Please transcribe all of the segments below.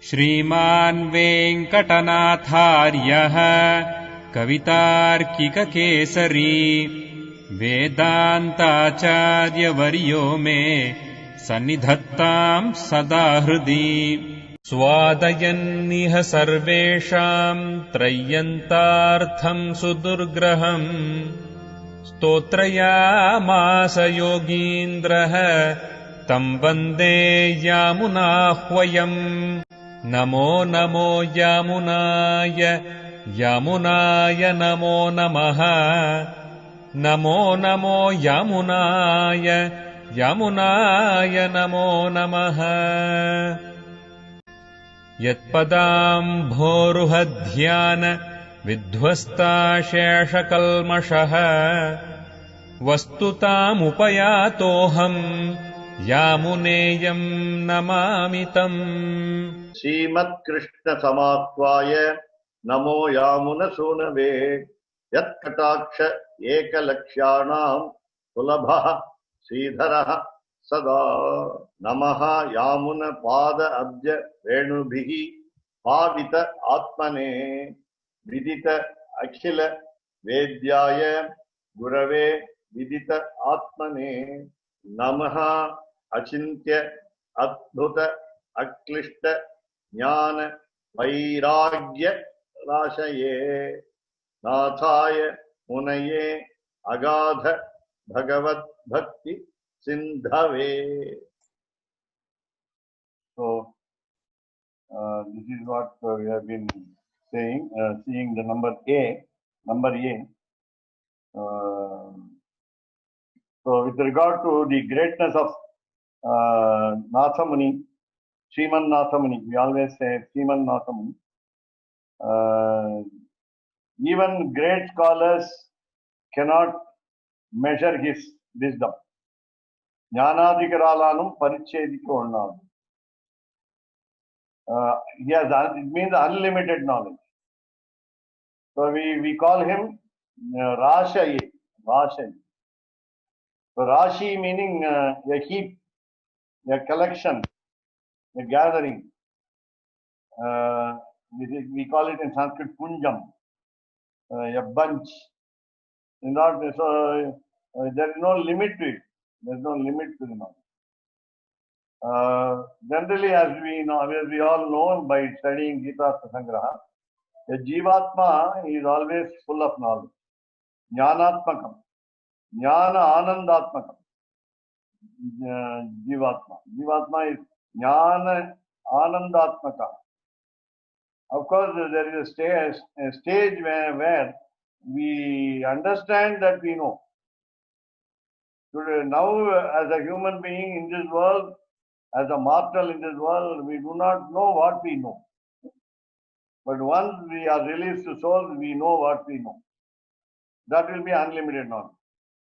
श्रीमान् वेङ्कटनाथार्यः कवितार्किककेसरी वेदान्ताचार्यवर्यो मे सन्निधत्ताम् सदा हृदि स्वादयन्निह सर्वेषाम् त्रय्यन्तार्थम् सुदुर्ग्रहम् स्तोत्रयामास योगीन्द्रः तम् वन्दे यामुनाह्वयम् नमो नमो यामुनाय यामुनाय नमो नमः नमो नमो यामुनाय यामुनाय नमो नमः यत्पदाम्भोरुहध्यान विध्वस्ताशेषकल्मषः वस्तुतामुपयातोऽहम् यामुनेयम् नमामि तम् श्रीमत्कृष्ण समाह्वाय नमो यामुनसूनवे यत्कटाक्ष एकलक्ष्याणां सुलभः श्रीधरः सदा नमः यामुन पाद अब्ज रेणुभिः पावित आत्मने विदित अखिल वेद्याय गुरवे विदित आत्मने नमः अचिन्त्य अद्भुत अक्लिष्ट ज्ञान वैराग्य राशये नाथाय मुनये अगाध भगवत भक्ति सिंधवे. So this is what we have been saying, seeing the number A. So with regard to the greatness of Nathamuni, Sriman Nathamuni, we always say Sriman Nathamuni. Even great scholars cannot measure his wisdom. Jnanadikaralanum parichediko unnadu. He has, it means unlimited knowledge. So we call him Rashayi. Rashayi. So Rashi meaning a heap, a collection, a gathering. We call it in Sanskrit Punjam, a bunch. Not, so there is no limit to it. There is no limit to the knowledge. Generally, as we all know by studying Gita Sangraha, a Jivatma is always full of knowledge. Jnanatmakam. Jnana Anandatmakam. Jivatma. Jivatma is Jnana Anandatmaka. Of course, there is a stage where we understand that we know. Today, now, as a human being in this world, as a mortal in this world, we do not know what we know. But once we are released to soul, we know what we know. That will be unlimited knowledge.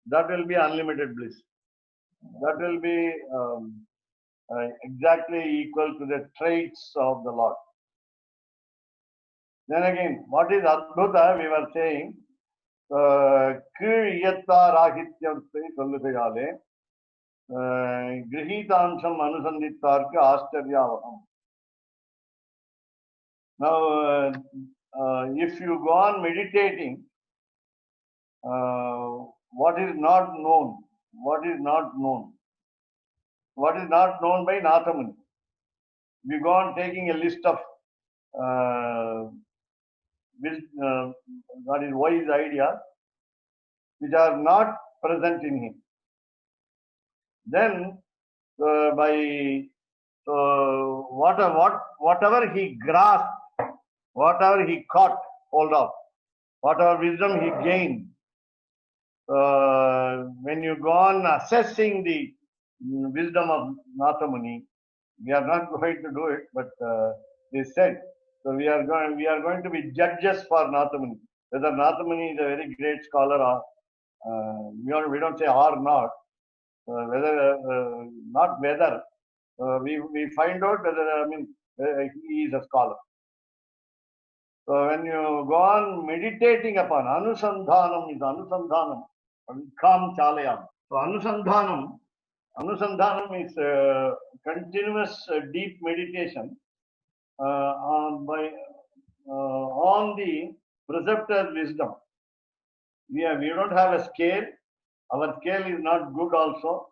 That will be unlimited bliss. That will be exactly equal to the traits of the Lord. Then again, what is Adbhuta? We were saying, Kriyatta Rahityamstai Salluthayale, Grihitamsham Anusandittarka Ashtaryavaham. Now, if you go on meditating, what is not known? What is not known? What is not known by Nathamuni? We go on taking a list of what is wise ideas which are not present in him. Then whatever he grasped, whatever he caught hold of, whatever wisdom he gained, when you go on assessing the wisdom of Nathamuni, we are not going to do it, but they said, so we are going to be judges for Nathamuni. Whether Nathamuni is a very great scholar or we don't say or not, we find out whether he is a scholar. So when you go on meditating upon Anusandhanam is Anusandhanam, Kam Chalayam. So Anusandhanam is continuous deep meditation on the preceptor's wisdom. We don't have a scale. Our scale is not good also.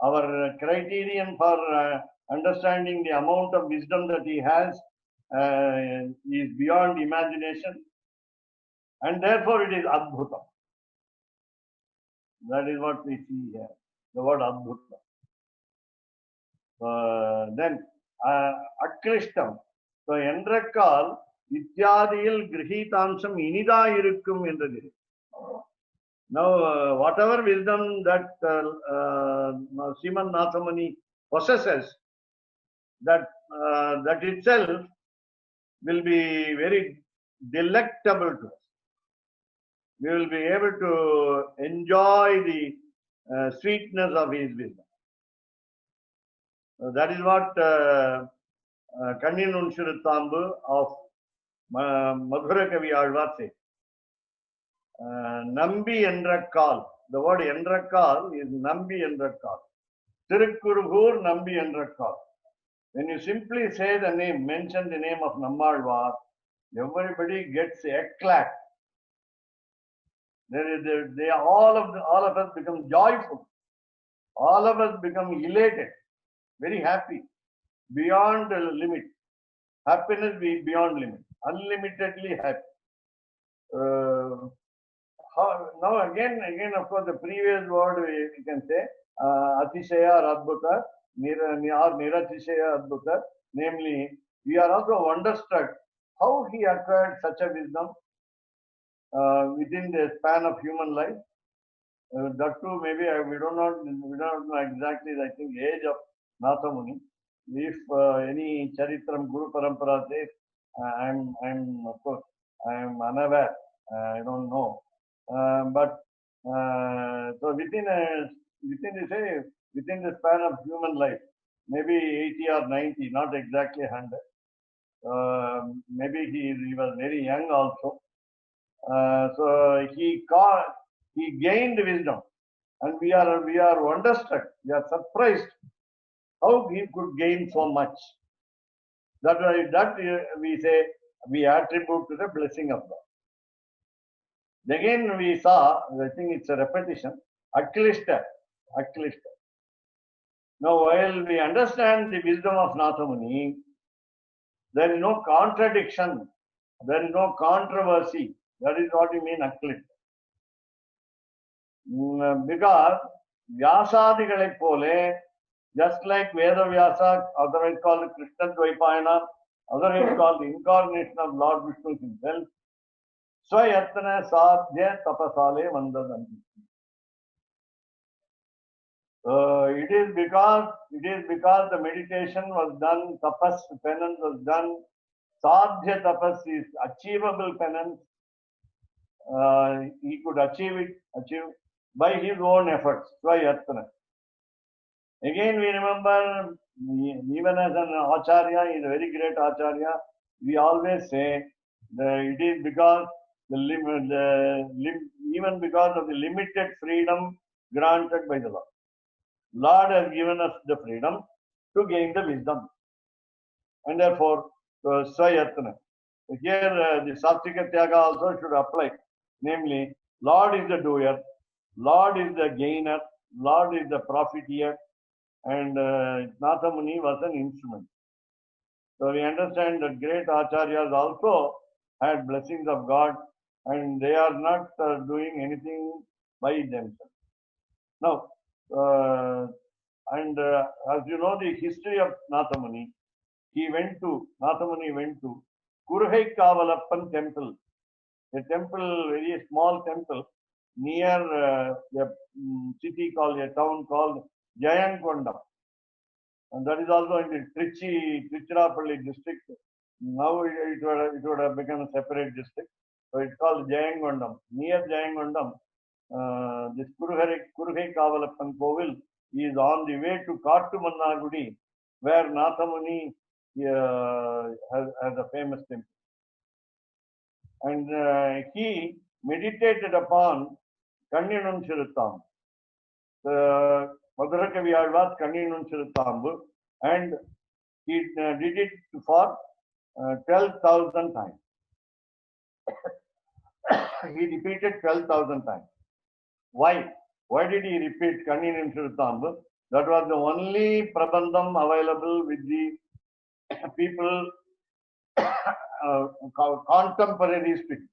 Our criterion for understanding the amount of wisdom that he has is beyond imagination. And therefore it is Adbhutam. That is what we see here. The word Adbhutam. Then Akrishtam. So Endrakal Ityadil Grihitamsam Inida Irukkum Endradiri. Now, whatever wisdom that Sriman Nathamani possesses, that itself will be very delectable to us. We will be able to enjoy the sweetness of his wisdom. So that is what Kannin Unshirutambu of Madhura Kavi Alvar says. Nambi Endrakal. The word Endrakal is Nambi Endrakal. Tirukkurugur Nambi Endrakal. When you simply say the name, mention the name of Nammalvar, everybody gets eclat. All of us become joyful. All of us become elated, very happy, beyond the limit. Happiness be beyond limit, unlimitedly happy. Now again, of course, the previous word we can say Atishaya Radbhuta, or Niratishaya Adbhuta. Namely, we are also wonderstruck how he acquired such a wisdom within the span of human life. That too, maybe we don't know exactly. I think age of Nathamuni. If any Charitram Guru Parampara says, I'm of course I am unaware. I don't know. But so within the span of human life, maybe 80 or 90, not exactly 100. Maybe he was very young also. So he gained wisdom, and we are wonderstruck. We are surprised how he could gain so much. That we say we attribute to the blessing of God. Again, we saw, I think it's a repetition, Aklishta. Now, while we understand the wisdom of Nathamuni, there is no contradiction, there is no controversy. That is what we mean Aklishta. Because Vyasadigalai pole, just like Veda Vyasa, otherwise called Krishna Dvaipayana, otherwise called the incarnation of Lord Vishnu himself, Swayatana Sadhya Tapasale Vandadanti. It is because the meditation was done, tapas, penance was done, sadhya tapas is achievable penance. He could achieve by his own efforts. Swayatana. Again, we remember, even as an acharya, he is a very great acharya, we always say that it is because even because of the limited freedom granted by the Lord. Lord has given us the freedom to gain the wisdom. And therefore, Swayatana. Here, the Sattvika Tyaga also should apply. Namely, Lord is the doer, Lord is the gainer, Lord is the profiteer, and Nathamuni was an instrument. So we understand that great acharyas also had blessings of God, and they are not doing anything by themselves. Now, as you know, the history of Nathamuni, Nathamuni went to Kurhaikavalappan temple, a temple, very small temple near a town called Jayankondam. And that is also in the Tiruchirappalli district. Now it would have become a separate district. So it's called Jayangondam. Near Jayangondam, this Kurhaikavalappan Kovil is on the way to Kattumannagudi, where Nathamuni has a famous temple. And he meditated upon Kanninun Chiruttam. Madhurakavi Alvas Kanninun Chiruttambu, and he did it for 12,000 times. He repeated 12,000 times. Why? Why did he repeat Kanninum Shrutambu? That was the only Prabandham available with the people contemporaries to him.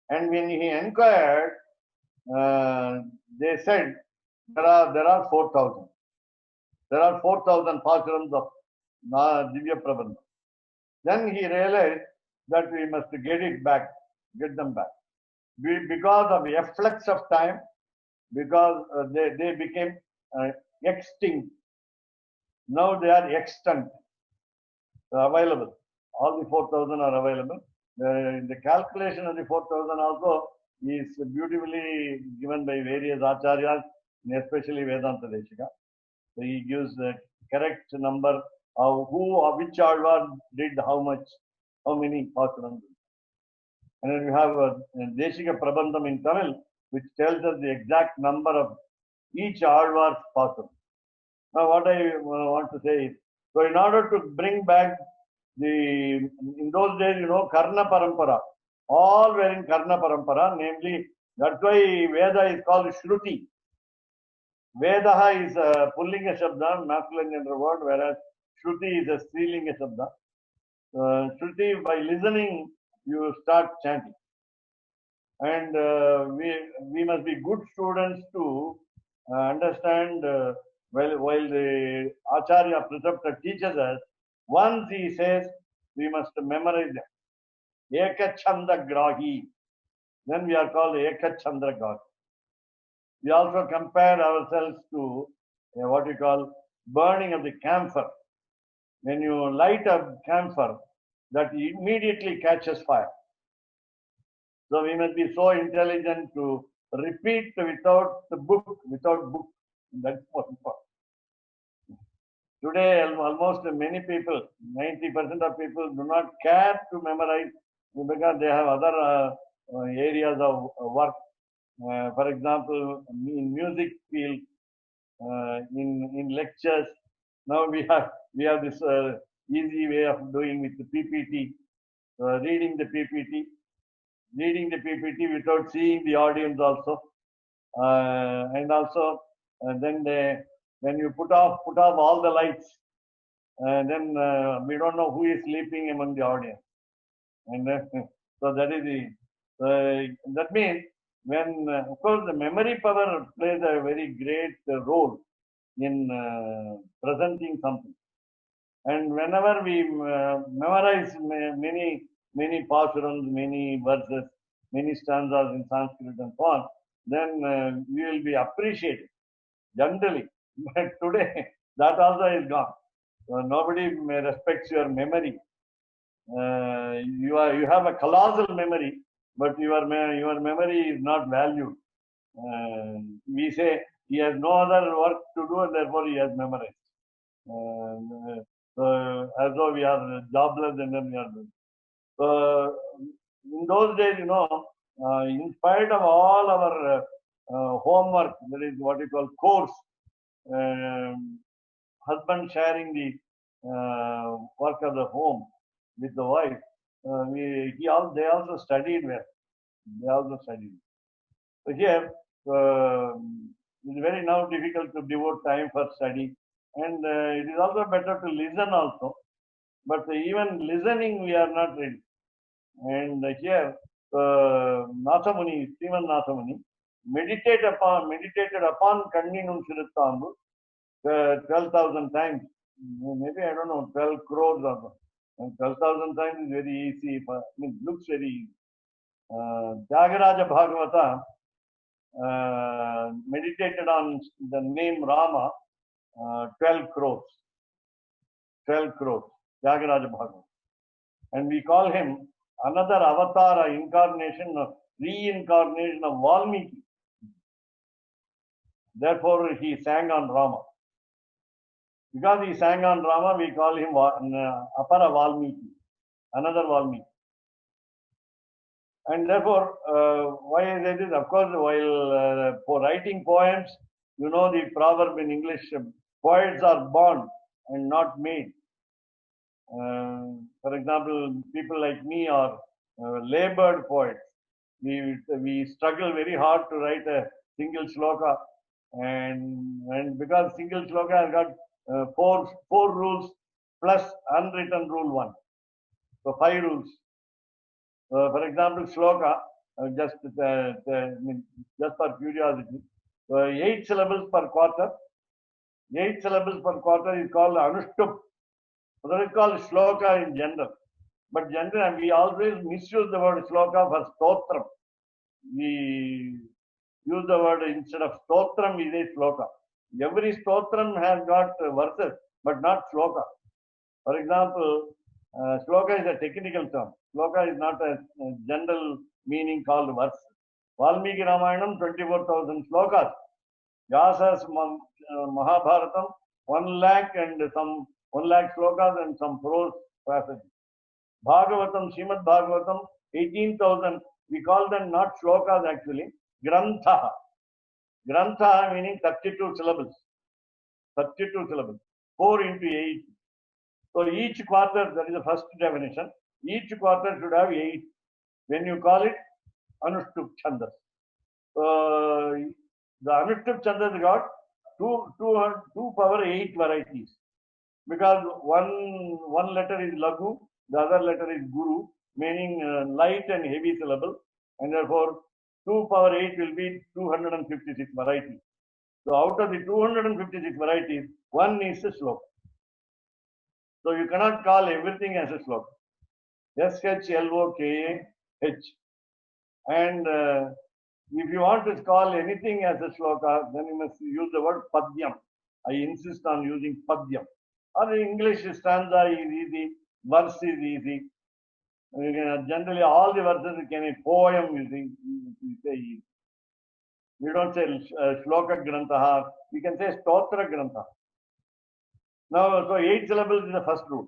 And when he inquired, they said there are 4,000. There are 4,000 pasarams of Divya Prabandham. Then he realized that we must get them back. Because of the efflux of time, because they became extinct. Now they are extant, available. All the 4,000 are available. The calculation of the 4,000 also is beautifully given by various acharyas, especially Vedanta Deshika. So he gives the correct number of which Alvar did how many pasarams. And then we have Deshika Prabandham in Tamil, which tells us the exact number of each Alvar's pasaram. Now, what I want to say is, so in order to bring back in those days, Karna Parampara, all were in Karna Parampara, namely, that's why Veda is called Shruti. Vedaha is a Pullinga Shabda, masculine gender word, whereas Shruti is a Strilinga Shabda. Shruti, by listening, you start chanting. And we must be good students to understand while the Acharya preceptor teaches us, once he says we must memorize them. Ekachanda Grahi. Then we are called Ekachandra Grahi. We also compare ourselves to what we call burning of the camphor. When you light a camphor, that immediately catches fire. So we must be so intelligent to repeat without book. That's what important. Today, almost many people, 90% of people do not care to memorize because they have other areas of work. For example, in music field, in lectures. Now we have this easy way of doing with the PPT, reading the PPT without seeing the audience also, and also then when you put off all the lights, then we don't know who is sleeping among the audience, and so that is that means when of course the memory power plays a very great role in presenting something, and whenever we memorize many pasarams, many verses, many stanzas in Sanskrit and so on, then we will be appreciated generally. But today, that also is gone. Nobody respects your memory. You have a colossal memory, but your memory is not valued. We say he has no other work to do, and therefore he has memorized. So as though we are jobless, and then we are doing. So in those days, in spite of all our homework, that is what you call course, husband sharing the work of the home with the wife, they also studied well. They also studied. So here, it's very now difficult to devote time for study, and it is also better to listen also. But even listening, we are not ready. And here, Nathamuni, Sriman Nathamuni, meditated upon Kanninum Shrutambu 12,000 times. Maybe, I don't know, 12 crores or so. And 12,000 times is very easy. It looks very easy. Tyagaraja Bhagavata meditated on the name Rama 12 crores. 12 crores. Tyagaraja Bhagavata. And we call him another avatar, reincarnation of Valmiki. Therefore, he sang on Rama. Because he sang on Rama, we call him Apara Valmiki, another Valmiki. And therefore, why I say this? Of course, while for writing poems, the proverb in English, poets are born and not made. For example, people like me are labored poets. We struggle very hard to write a single shloka, and because single shloka has got four rules plus unwritten rule one, so 5 rules. For example, shloka, just for curiosity, 8 syllables per quarter. 8 syllables per quarter is called anushtup. So that is called shloka in general. But generally, we always misuse the word shloka for stotram. We use the word instead of stotram, we say shloka. Every stotram has got verses, but not shloka. For example, shloka is a technical term. Shloka is not a general meaning called verse. Valmiki Ramayanam, 24,000 shlokas. Vyasa's Mahabharatam, 1 lakh and some 1 lakh shlokas and some prose passages. Bhagavatam, Srimad Bhagavatam, 18,000. We call them not shlokas actually, grantha. Grantha meaning 32 syllables. 32 syllables. 4 into 8. So each quarter, that is the first definition, each quarter should have 8. When you call it Anushtup Chandas. The Anushtup Chandas got 2 power 8 varieties. Because one letter is Lagu, the other letter is Guru, meaning light and heavy syllable, and therefore 2 power 8 will be 256 varieties. So out of the 256 varieties, one is a sloka. So you cannot call everything as a sloka. S-H-L-O-K-A-H. And if you want to call anything as a shloka, then you must use the word padyam. I insist on using padyam. Or the English stanza is easy, verse is easy. Generally, all the verses can be poem using. We don't say shloka grantaha. We can say stotra grantaha. Now, so 8 syllables is the first rule.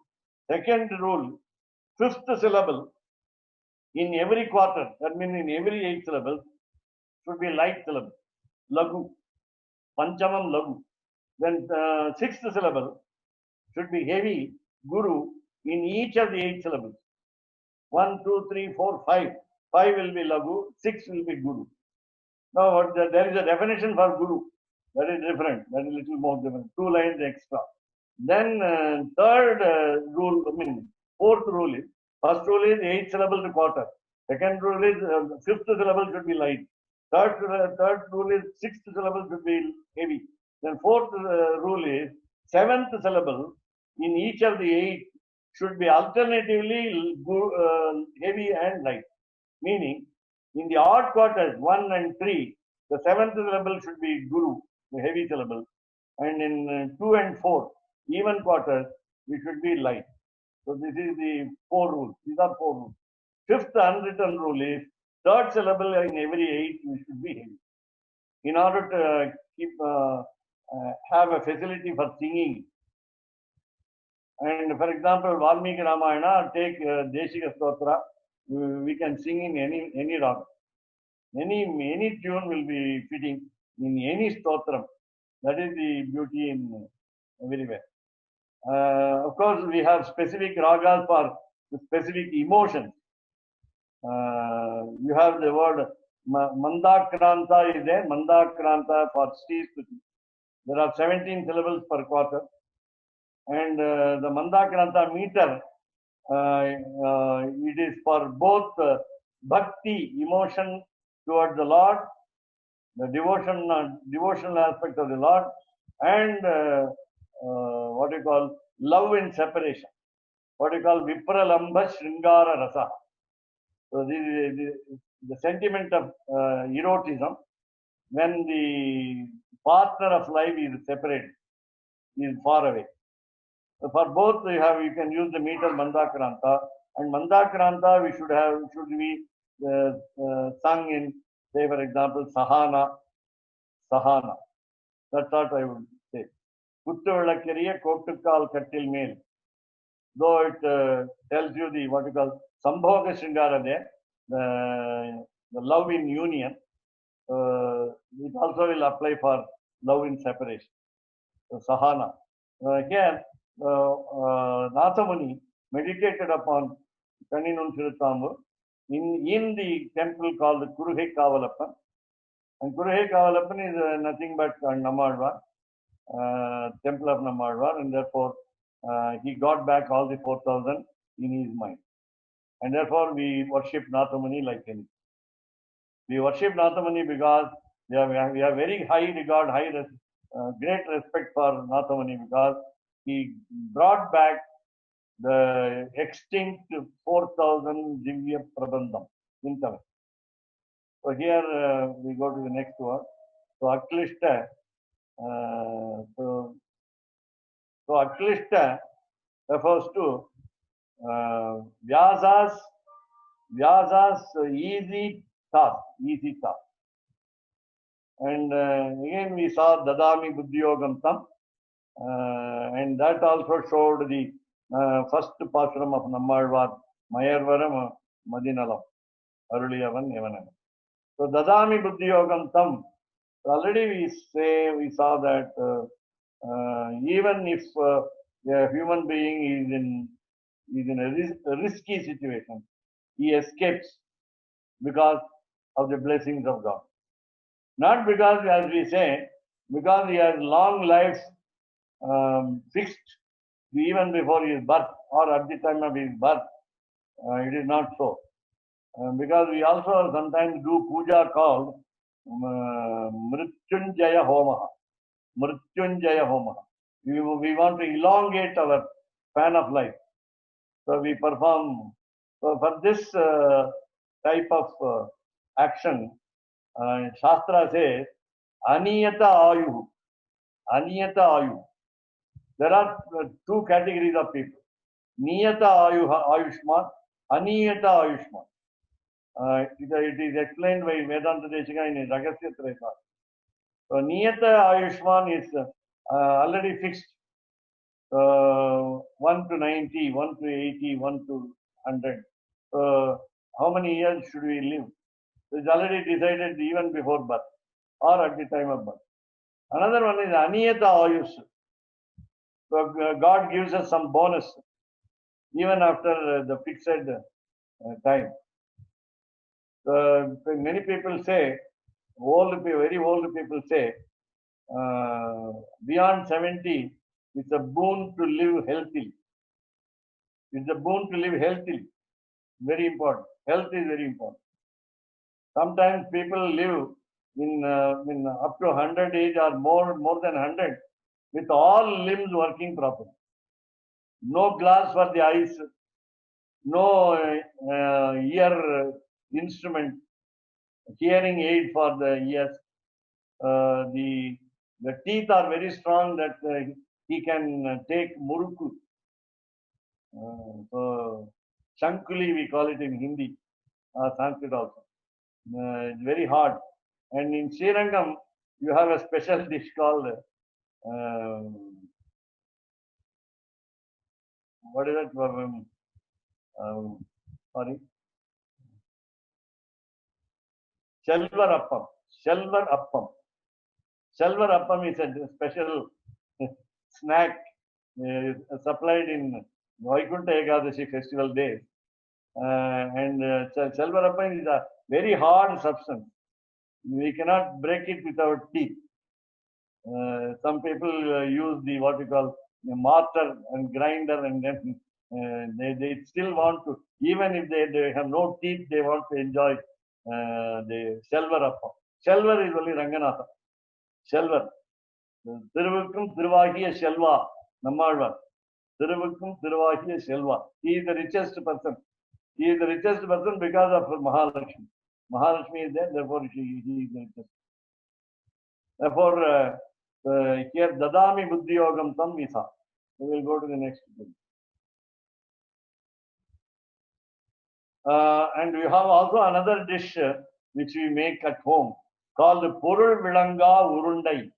Second rule, 5th syllable in every quarter, that means in every 8 syllables, should be light syllable. Lagu. Panchamam lagu. Then 6th syllable should be heavy, guru, in each of the 8 syllables. 1, 2, 3, 4, 5. 5 will be lagu, 6 will be guru. Now, there is a definition for guru. That is different. That is a little more different. 2 lines extra. Then third rule, fourth rule is, first rule is 8 syllables a quarter. Second rule is 5th syllable should be light. Third rule is 6th syllable should be heavy. Then fourth rule is 7th syllable in each of the 8 should be alternatively heavy and light. Meaning, in the odd quarters 1 and 3, the 7th syllable should be guru, the heavy syllable, and in 2 and 4, even quarters, it should be light. So this is the 4 rules. These are 4 rules. 5th unwritten rule is third syllable in every 8 should be heavy. In order to have a facility for singing. And for example, Valmiki Ramayana, take Deshika Stotra, we can sing in any raga. Any tune will be fitting in any stotram. That is the beauty in everywhere. Of course, we have specific ragas for specific emotions. You have the word Mandakranta is there. Mandakranta for Sri Stuti. There are 17 syllables per quarter. And the Mandakranta meter, it is for both bhakti, emotion towards the Lord, the devotional aspect of the Lord, and what you call love in separation, what you call Vipralambha Shringara Rasa. So this is the sentiment of erotism when the partner of life is separated, is far away. So for both you can use the meter Mandakranta, and Mandakranta should be sung in, say for example, Sahana. That's what I would say. Kuttuvilakeriya Kottukkal Kattil Mel. Though it tells you the what you call Sambhoga Shringara there, the love in union, it also will apply for love in separation. So Sahana. Here, Nathamuni meditated upon Kaninun Sirutambu in the temple called Kuruhe Kavalappan. And Kuruhe Kavalappan is nothing but Nammalvar, temple of Nammalvar, and therefore he got back all the 4,000 in his mind. And therefore we worship Nathamuni like anything. We worship Nathamuni because we have very high regard, great respect for Nathamuni because he brought back the extinct 4,000 Divya Prabandham in Tamil. So here we go to the next one. So Aklishta, so Aklishta refers to Vyasa's easy task. And again we saw Dadami Buddhiyogam Tam, and that also showed the first Pashuram of Nammalvar, Mayarvaram Madinalam, Aruliyavan Evanam. So Dadami Buddhiyogam Tam, already we saw that even if a human being is in a risky situation, he escapes because of the blessings of God. Not because, as we say, because he has long lives fixed even before his birth or at the time of his birth. It is not so. Because we also sometimes do puja called Mrityunjaya Homaha. Mrityunjaya Homaha. We want to elongate our span of life. So we perform. So for this type of action, Shastra says, Aniyata Ayuhu. Aniyata Ayuhu. There are two categories of people. Niyata Ayushman, Aniyata Ayushman. It is explained by Vedanta Deshika in Ragasya Treta. So Niyata Ayushman is already fixed. 1 to 90, 1 to 80, 1 to 100. How many years should we live? It's already decided even before birth or at the time of birth. Another one is Aniyata Ayush. So God gives us some bonus even after the fixed time. Many people say, very old people say, beyond 70, it's a boon to live healthily. It's a boon to live healthily. Very important. Health is very important. Sometimes people live in up to 100 age or more than 100 with all limbs working properly. No glass for the eyes, no ear instrument, hearing aid for the ears. The teeth are very strong that he can take muruku. So Shankuli we call it in Hindi, Sanskrit also. It's very hard. And in Srirangam, you have a special dish called what is it? Sorry. Shelvar Appam. Shelvar Appam. Shelvar Appam is a special snack supplied in Vaikunta Ekadashi festival days. And Shelvar Appam is a very hard substance. We cannot break it with our teeth. Some people use the what we call the mortar and grinder, and then they still want to, even if they have no teeth, they want to enjoy the Shelvar Appam. Shelvar is only Ranganatha. Shelvar. Thiruvukkum Thiruvagiya Shelva, Nammalvar. Thiruvukkum Thiruvagiya Shelva. He is the richest person. He is the richest person because of Mahalakshmi. Mahalakshmi is there, therefore he is the richest. Therefore, here Dadami Buddhiyogam Tam Misa. We will go to the next page. And we have also another dish which we make at home called Porul Vilanga Urundai.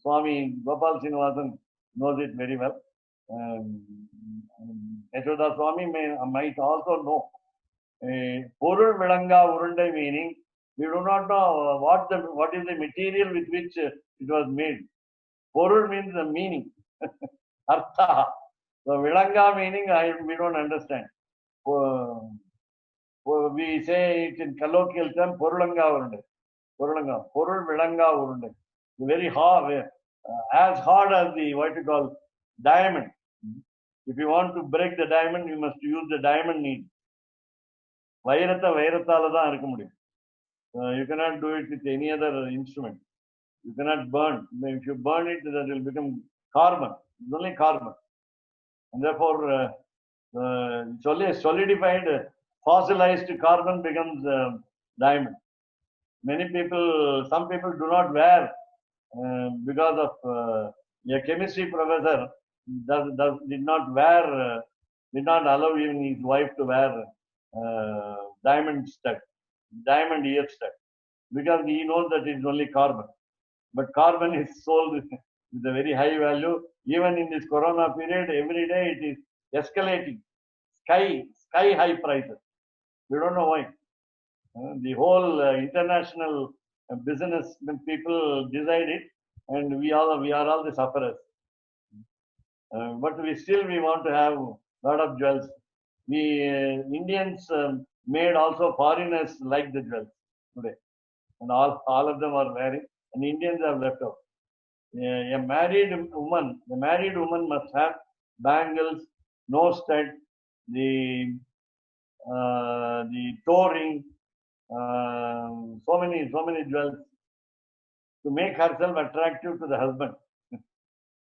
Swami Gopal Srinivasan knows it very well. Yashoda Swami might also know. Porul Vilanga Urundai meaning we do not know what is the material with which it was made. Porul means the meaning, artha. So Vilanga meaning we don't understand. We say it in colloquial term, Porulanga urundu. Porulanga, Porul Vilanga urundu. Very hard, as hard as the what you call diamond. If you want to break the diamond, you must use the diamond needle. வைரத்தால தான் இருக்க முடியும். You cannot do it with any other instrument. You cannot burn. If you burn it, that will become carbon. It's only carbon. And therefore, it's only a solidified, fossilized carbon becomes diamond. Many people, some people do not wear because of a chemistry professor did not wear, did not allow even his wife to wear diamond stud, diamond ear stud, because he knows that it's only carbon. But carbon is sold with a very high value. Even in this corona period, every day it is escalating, sky high prices. We don't know why. The whole international business people decide it, and we are all the sufferers. But we want to have a lot of jewels. We Indians made also foreigners like the jewels today, and all of them are wearing, and Indians have left out. A married woman must have bangles, nose stud, the toe ring, so many jewels to make herself attractive to the husband.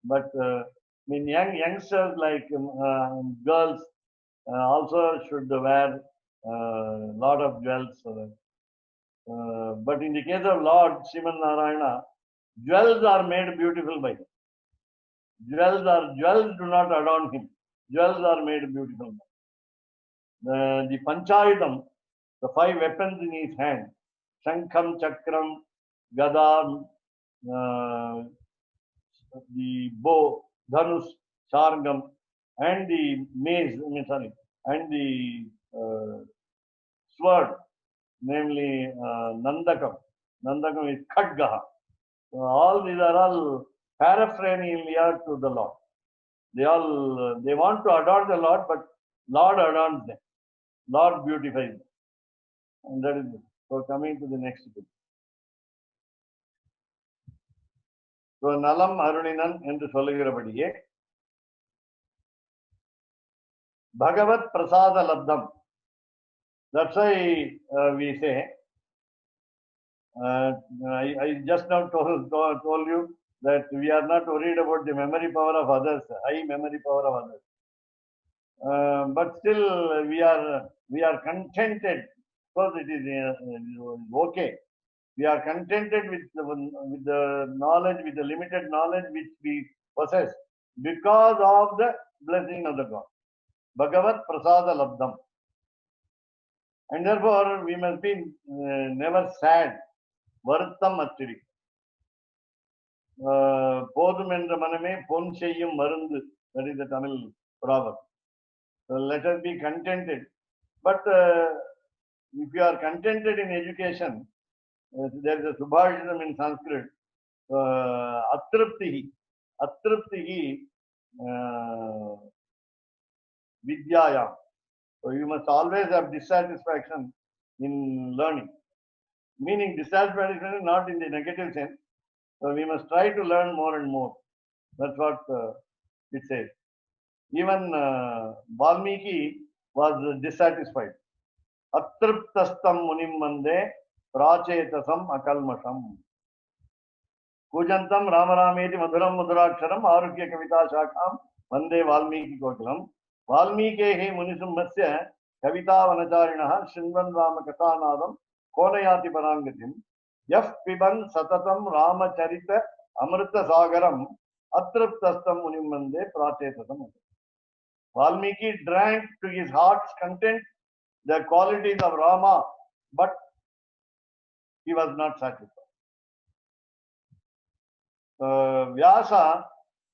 But youngsters like girls also should wear lot of jewels. But in the case of Lord Sriman Narayana, jewels are made beautiful by him. Jewels do not adorn him. Jewels are made beautiful by him. The Panchayutam, the 5 weapons in his hand, Shankham, Chakram, Gada, the bow, Dhanus, Chargam, and the mace, and the sword, namely Nandakam. Nandakam is Khadgaha. So all these are all paraphernalia to the Lord. They want to adore the Lord, but Lord adorns them. Lord beautifies them. And that is it. So coming to the next bit. So Nalam Aruninan என்று சொல்லுகிறபடியே Bhagavat Prasada Labdam. That's why we say, I just now told you that we are not worried about the memory power of others, high memory power of others. But still we are contented, because it is okay. We are contented with the knowledge, with the limited knowledge which we possess because of the blessing of the God. Bhagavat Prasada Labdam. And therefore we must be never sad. Varuttam Attiri. Podum endra maname pon seyyum marundu. That is the Tamil proverb. So let us be contented. But if you are contented in education, there is a subhashitam in Sanskrit, atriptihi vidyayam. So you must always have dissatisfaction in learning. Meaning dissatisfaction is not in the negative sense. So we must try to learn more and more. That's what it says. Even Valmiki was dissatisfied. Atriptastam munim mande prachetasam akalmasham. Kujantam Ramarameti Madhuram Madhuraksharam Arukya Kavita Shakam Vande Valmiki Kokilam. Valmikehi Munisummasya Kavita Vanacharinaha Shinvan Rama Kathanadam Konayati Parangatim Yaf Piban Satatam Ramacharita Amrita Sagaram Atriptastam Munimande Prachetasam. Valmiki drank to his heart's content the qualities of Rama, but he was not satisfied.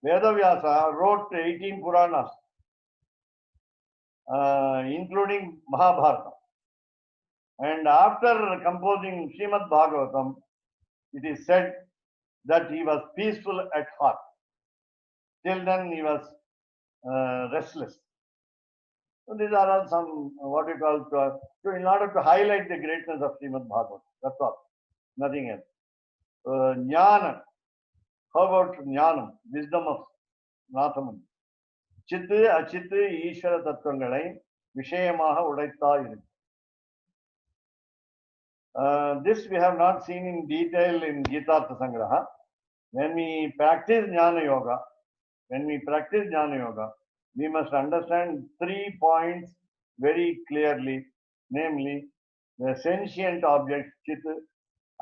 Veda Vyasa wrote 18 Puranas, including Mahabharata. And after composing Srimad Bhagavatam, it is said that he was peaceful at heart. Till then he was restless. So these are all some what you call in order to highlight the greatness of Srimad Bhagavatam. That's all, nothing else. Jnana. How about Jnanam, wisdom of Nathaman? Chitte, Achitte, Ishvara Tattvangalai, Vishayamaha Udaitha. This we have not seen in detail in Gita Sangraha. When we practice Jnana Yoga, we must understand 3 points very clearly, namely the sentient object, Chit,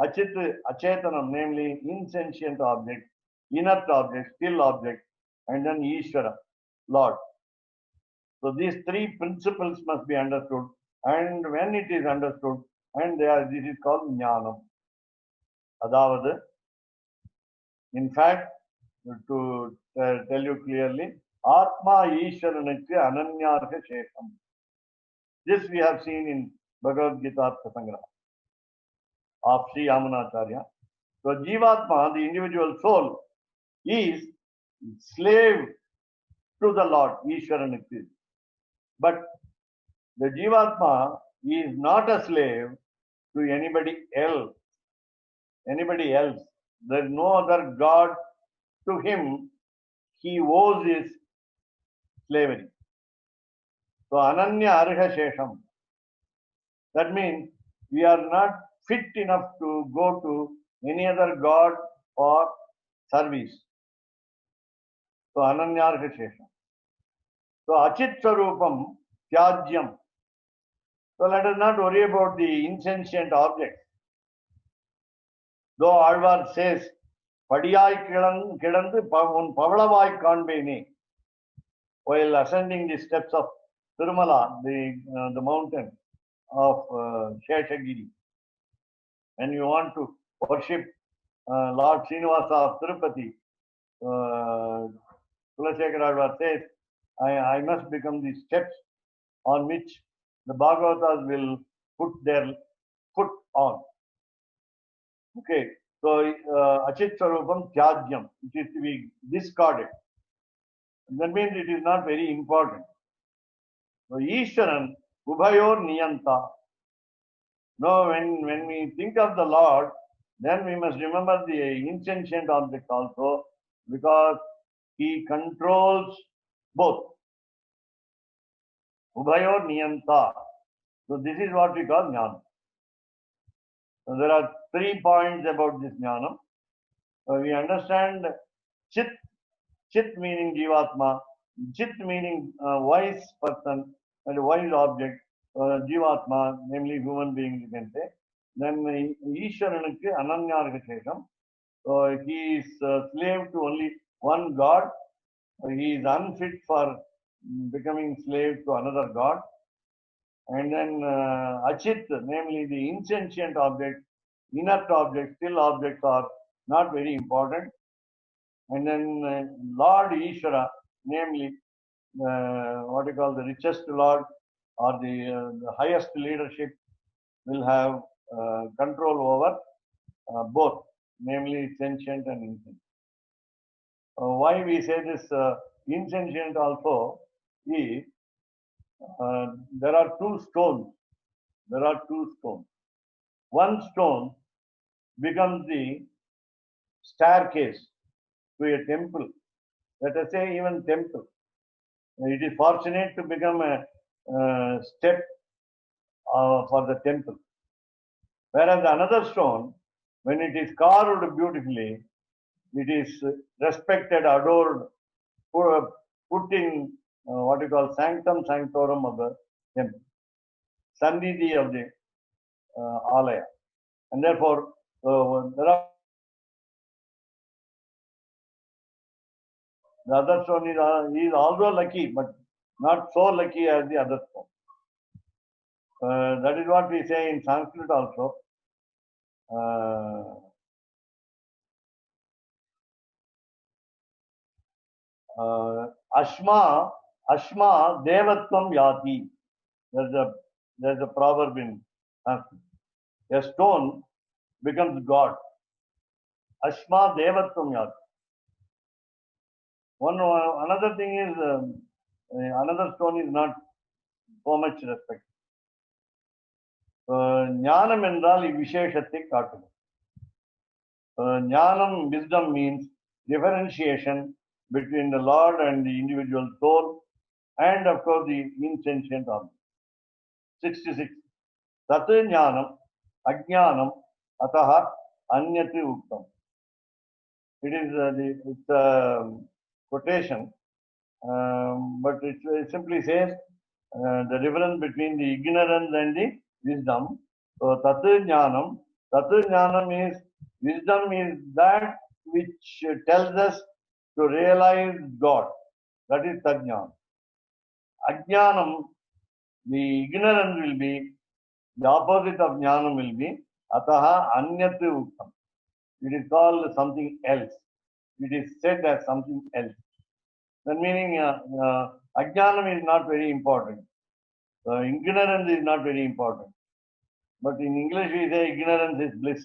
Achit, Achetanam, namely insentient object, inert object, still object, and then Ishvara, Lord. So these 3 principles must be understood, and when it is understood, and this is called Jnanam. Adavad, in fact, to tell you clearly, Atma Ishwaranakya Ananyarha Shesham. This we have seen in Bhagavad Gita Sangraha of Sri Yamunacharya. So Jivatma, the individual soul, is slave to the Lord, Ishwaranakya. But the Jivatma is not a slave to anybody else. There is no other God to him. He owes his slavery. So Ananya Arha Shesham. That means we are not fit enough to go to any other God for service. So Ananya Arha Shesham. So Achit Sarupam Tyajyam. So let us not worry about the insentient objects. Though Alvar says, Padiyai kidandu un pavalavai kanbene, while ascending the steps of Tirumala, the mountain of Sheshagiri. When you want to worship Lord Srinivasa of Tirupati, Kulasekara Alvar says, I must become the steps on which the Bhagavatas will put their foot on. Okay, so Achit Sarupam Tyajyam, it is to be discarded. That means it is not very important. So Ishwaran, Ubhayor Niyanta. No, when we think of the Lord, then we must remember the insentient object also, because he controls both. Ubhayor Niyanta. So this is what we call Jnana. So there are 3 points about this Jnana. We understand Chit, Chit meaning Jivatma, Chit meaning wise person and wise object, Jivatma, namely human being, you can say. Then Ishwaranakya Ananyarha Shesham. So he is slave to only one God. He is unfit for becoming slave to another God. And then Achit, namely the insentient object, inert object, still objects are not very important. And then Lord Ishvara, namely what you call the richest Lord or the highest leadership, will have control over both, namely sentient and insentient. Why we say this insentient also is there are 2 stones. One stone becomes the staircase to a temple. Let us say even temple. It is fortunate to become a step for the temple. Whereas another stone, when it is carved beautifully, it is respected, adored, put in what you call sanctum sanctorum of the temple, sannidhi of the alaya. And therefore, there are the other stone is also lucky, but not so lucky as the other stone. That is what we say in Sanskrit also. Ashma devatvam yati. There's a proverb in Sanskrit. A stone becomes God. Ashma devatvam yati. Another thing is another stone is not so much respect. ஞானம் என்றால் இவ்விசேஷத்தை காட்டும். ஞானம், wisdom means differentiation between the Lord and the individual soul and of course the insentient object. 66. Tat jnanam ajnanam ataha anyati uktam. It is it's a quotation, but it simply says the difference between the ignorance and the wisdom. So tat jnanam is wisdom is that which tells us to realize God. That is tat jnanam. Ajnanam, the ignorance will be, the opposite of jnanam will be ataha anyat uktam. It is called something else. It is said as something else. That meaning ajnanam is not very important. Ignorance is not very important. But in English we say ignorance is bliss.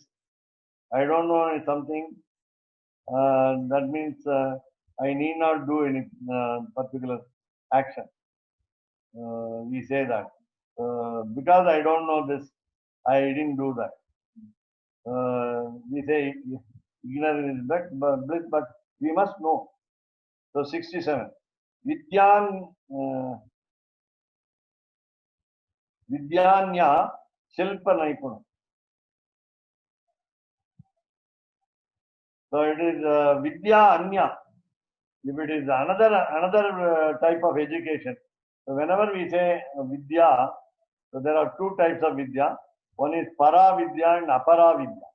I don't know something. That means I need not do any particular action. We say that. Because I don't know this, I didn't do that. We say ignorance is bliss, but we must know. So 67. Vidyanya Shilpa Naipunam. So it is Vidya Anya. If it is another type of education. So whenever we say Vidya, so there are two types of Vidya. One is Para Vidya and Apara Vidya.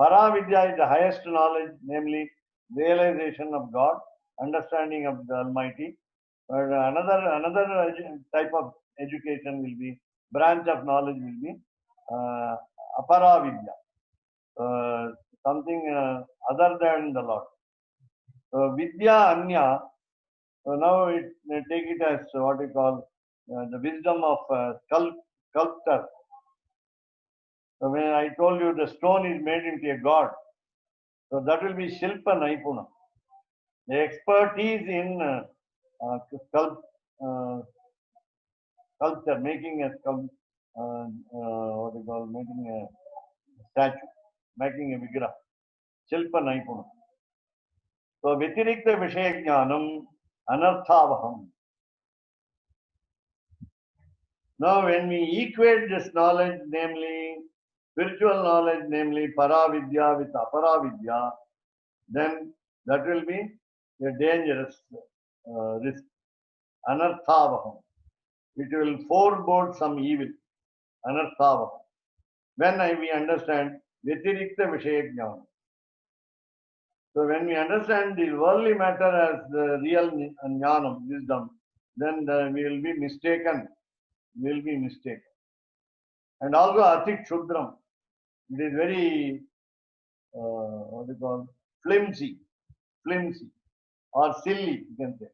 Para Vidya is the highest knowledge, namely realization of God, understanding of the Almighty. But another type of education will be, branch of knowledge will be Apara Vidya, something other than the Lord. So Vidya Anya, so now take it as what we call the wisdom of sculptor. So when I told you the stone is made into a god, so that will be Shilpa Naipuna. The expertise in sculpture, making a what we call, making a statue, making a vigraha. Shilpa Naipuna. So Vitirikta Vishayajnanam Anarthavaham. Now when we equate this knowledge, namely spiritual knowledge, namely Paravidya with Aparavidya, then that will be a dangerous risk. Anarthavaham. It will forebode some evil. Anarthavaham. When we understand Vitirikta Vishayajnanam. So when we understand the worldly matter as the real jnanam, wisdom, then we will be mistaken. We will be mistaken. And also Atik Shudram. It is very, what do you call, flimsy or silly, you can say.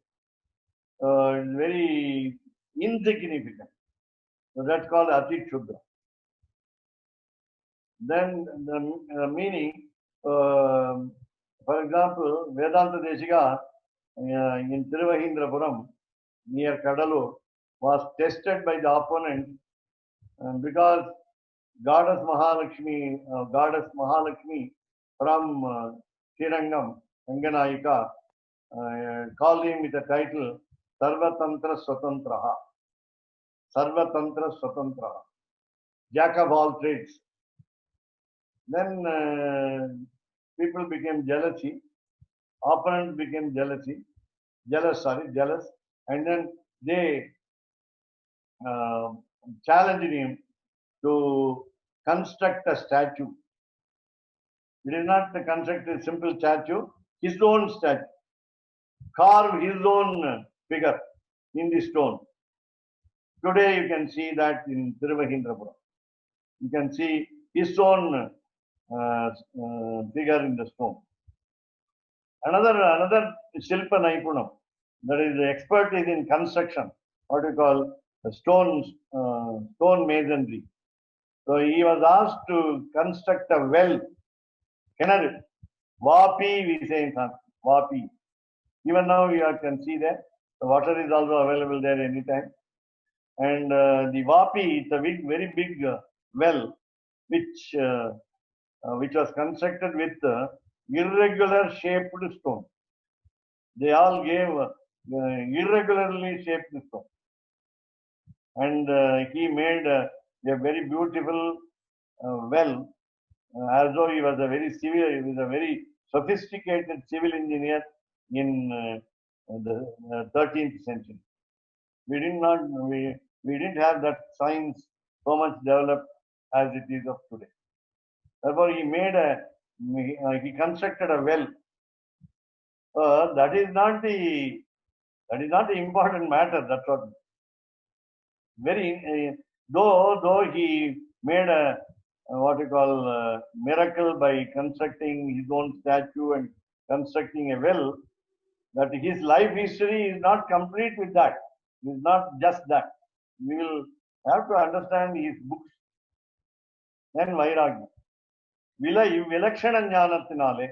It's very insignificant. So that's called Atik Shudram. Then the meaning, for example, Vedanta Deshika in Tiruvahindrapuram near Kadalur was tested by the opponent because Goddess Mahalakshmi from Srirangam, Ranganayika, called him with the title Sarvatantra Swatantraha. Sarvatantra Swatantraha. Jack of all trades. Then people became jealous, opponents became jealous, and then they challenged him to construct a statue. He did not construct a simple statue, his own statue. Carve his own figure in the stone. Today you can see that in Tiruvahindrapuram. You can see his own figure in the stone. Another Shilpa Naipunam, that is the expertise in construction, what we call stone masonry. So he was asked to construct a well, Kenaru, Vapi, we say in Sanskrit, Vapi. Even now you can see that. The water is also available there anytime. And the Vapi, it's a big, very big well, which was constructed with irregular shaped stone. They all gave irregularly shaped stone. And he made a very beautiful well, as though he was a very sophisticated civil engineer in the 13th century. We didn't have that science so much developed as it is of today. Therefore, he constructed a well. That is not the important matter. That's what. Though he made a what you call miracle by constructing his own statue and constructing a well, that his life history is not complete with that. It is not just that. We will have to understand his books. Then Vairagya. Vilakshana Jnanatinale.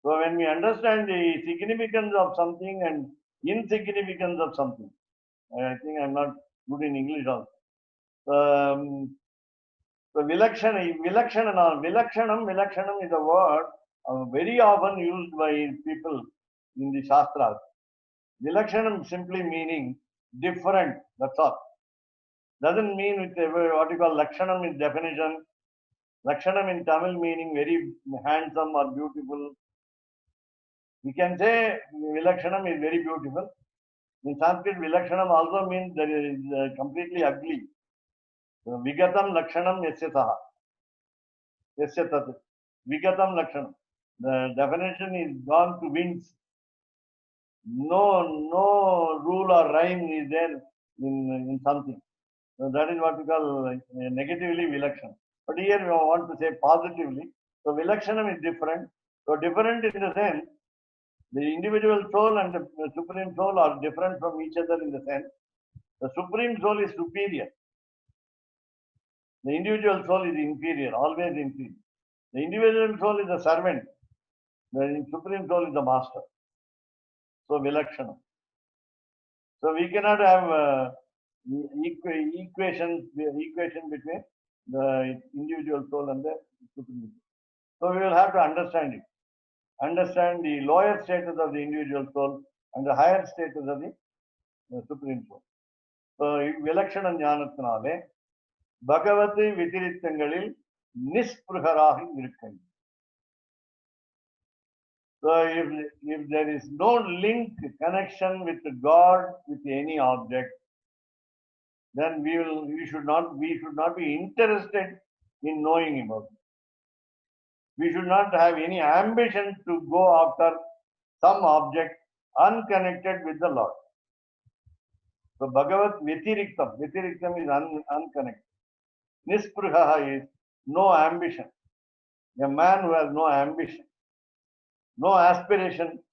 So when we understand the significance of something and insignificance of something, I think I'm not good in English also. So Vilakshanam is a word very often used by people in the Shastras. Vilakshanam simply meaning different, that's all. Doesn't mean with what you call Lakshanam in definition. Lakshanam in Tamil meaning very handsome or beautiful. We can say Vilakshanam is very beautiful. In Sanskrit, Vilakshanam also means that it is completely ugly. So, Vigatam Lakshanam Yasya Saha. Yasya Tat. Vigatam Lakshanam. The definition is gone to winds. No rule or rhyme is there in something. So that is what we call negatively Vilakshanam. But here we want to say positively. So Vilakshanam is different. So different in the sense, the individual soul and the supreme soul are different from each other in the sense, the supreme soul is superior. The individual soul is inferior, always inferior. The individual soul is a servant. The supreme soul is the master. So Vilakshanam. So we cannot have equation between the individual soul and the supreme soul. So we will have to understand it. Understand the lower status of the individual soul and the higher status of the supreme soul. So Vilakshana Jnanatinale Bhagavati Vitiritangalil Nispraharahi Irukkai. So if there is no link connection with God with any object, then we should not be interested in knowing about it. We should not have any ambition to go after some object unconnected with the Lord. So Bhagavat Vitiriktam is unconnected. Nispriha is no ambition. A man who has no ambition, no aspiration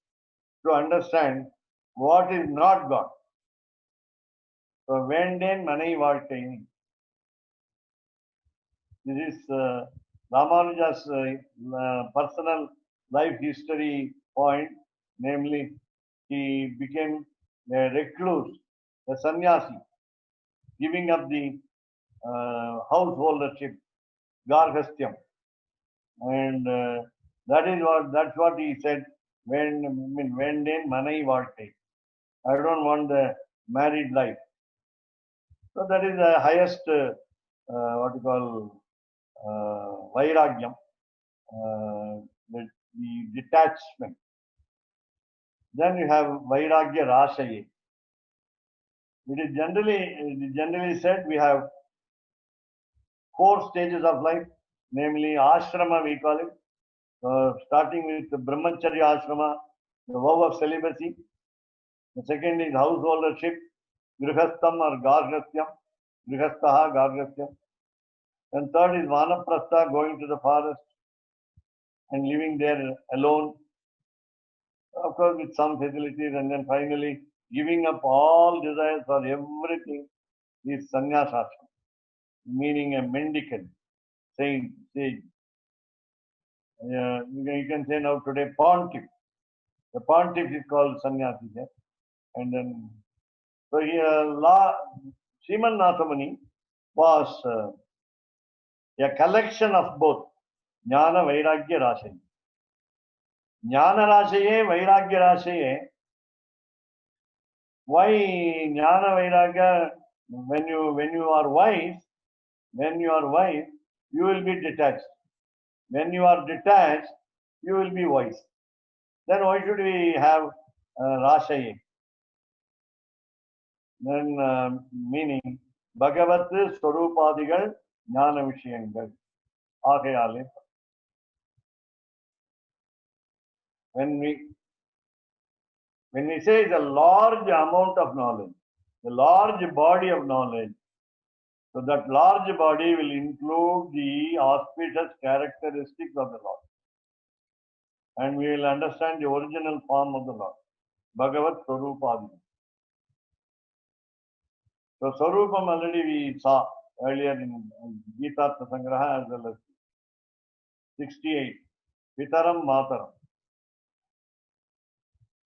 to understand what is not God. So Venden Manai Vartaini. This is Ramanuja's personal life history point, namely, he became a recluse, a sannyasi, giving up the householdership, garhastyam, and that's what he said. When manai varte, I don't want the married life. So that is the highest what you call vairagyam, the detachment. Then you have vairagya rashaye. It is generally said we have 4 stages of life, namely ashrama we call it, starting with the brahmacharya ashrama, the vow of celibacy. The second is householdership, grihastham or garhastyam, grihastaha, garhastyam. And third is vanaprastha, going to the forest and living there alone, of course with some facilities, and then finally giving up all desires for everything is sannyasa, meaning a mendicant, saint, sage. You can say now today pontiff. The pontiff is called sannyasi here. And then, so here, Sriman Nathamuni was a collection of both Jnana Vairagya Rashi. Jnana Rashaye, Vairagya Rashaye. Why Jnana Vairagya? When you are wise, you will be detached. When you are detached, you will be wise. Then why should we have Rashaye? Then meaning Bhagavat Swarupadigal Jnana Vishayangal. Agayale. When we say it's a large amount of knowledge, a large body of knowledge, so that large body will include the auspicious characteristics of the Lord. And we will understand the original form of the Lord. Bhagavat Swarupadi. So Swarupam already we saw earlier in Gita Sangraha as well as 68. Pitaram Mataram.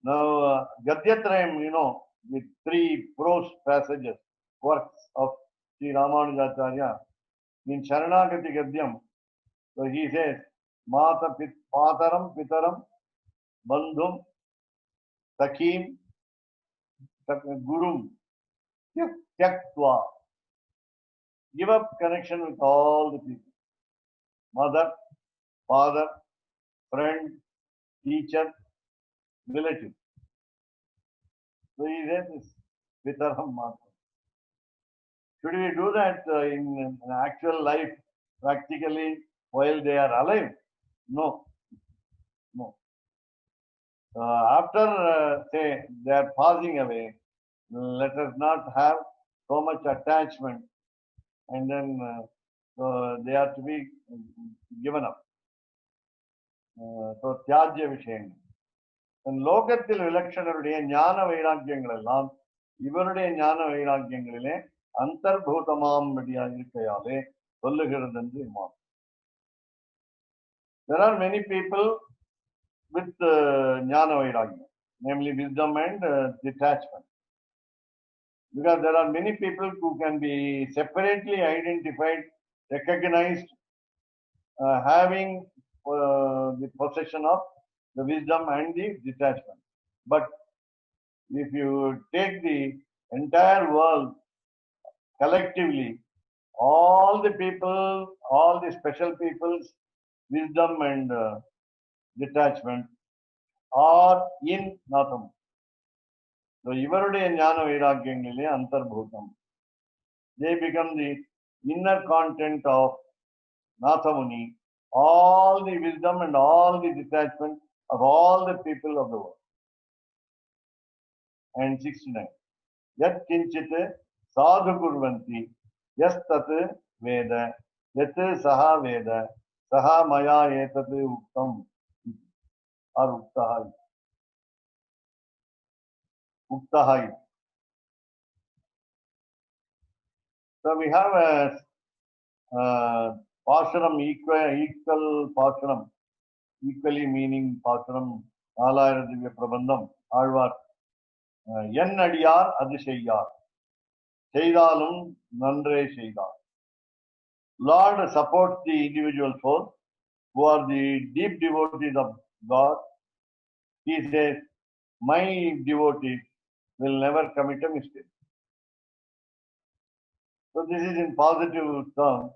Now, Gadyatrayam, with 3 prose passages, works of Sri Ramanujacharya, in Sharanagati Gadyam, so he says, Mataram, Pitaram, Bandhum, Sakim, Gurum, Tyaktva. Give up connection with all the people. Mother, father, friend, teacher, relative. So he says, Pitaram Mataram. Should we do that in actual life, practically, while they are alive? No. After, say, they are passing away, let us not have so much attachment, and then they are to be given up. So, Tyajya Vishayam. And Lokatil Vilakshanaruடைய ஞான வைராக்கியங்கள் எல்லாம் இவருடைய ஞான வைராக்கியங்களிலே அந்தர்பூதமாம்படியாக இருக்கையாலே சொல்லுகிறது என்று இமாம். There are many people with ஞான வைராக்கியம், namely wisdom and detachment. Because there are many people who can be separately identified, recognized, having the possession of the wisdom and the detachment. But if you take the entire world collectively, all the people, all the special people's wisdom and detachment are in Natham. So, Ivaruடைய ஞான வைராக்கியங்களிலே அந்தர்பூதம். They become the inner content of Nathamuni, all the wisdom and all the detachment of all the people of the world. And 69. Yat kinchit sadhu kurvanti, yas tat veda, yat saha veda, saha maya etat uktam, or uktahai. So we have a Pasharam, equal Pasharam, equally meaning Pasharam, Nalayana Divya Prabandham, Alvar, Yen Adiyar Adishayyar, Seidalum Nandre Seidar. Lord supports the individual soul who are the deep devotees of God. He says, my devotees will never commit a mistake. So this is in positive terms.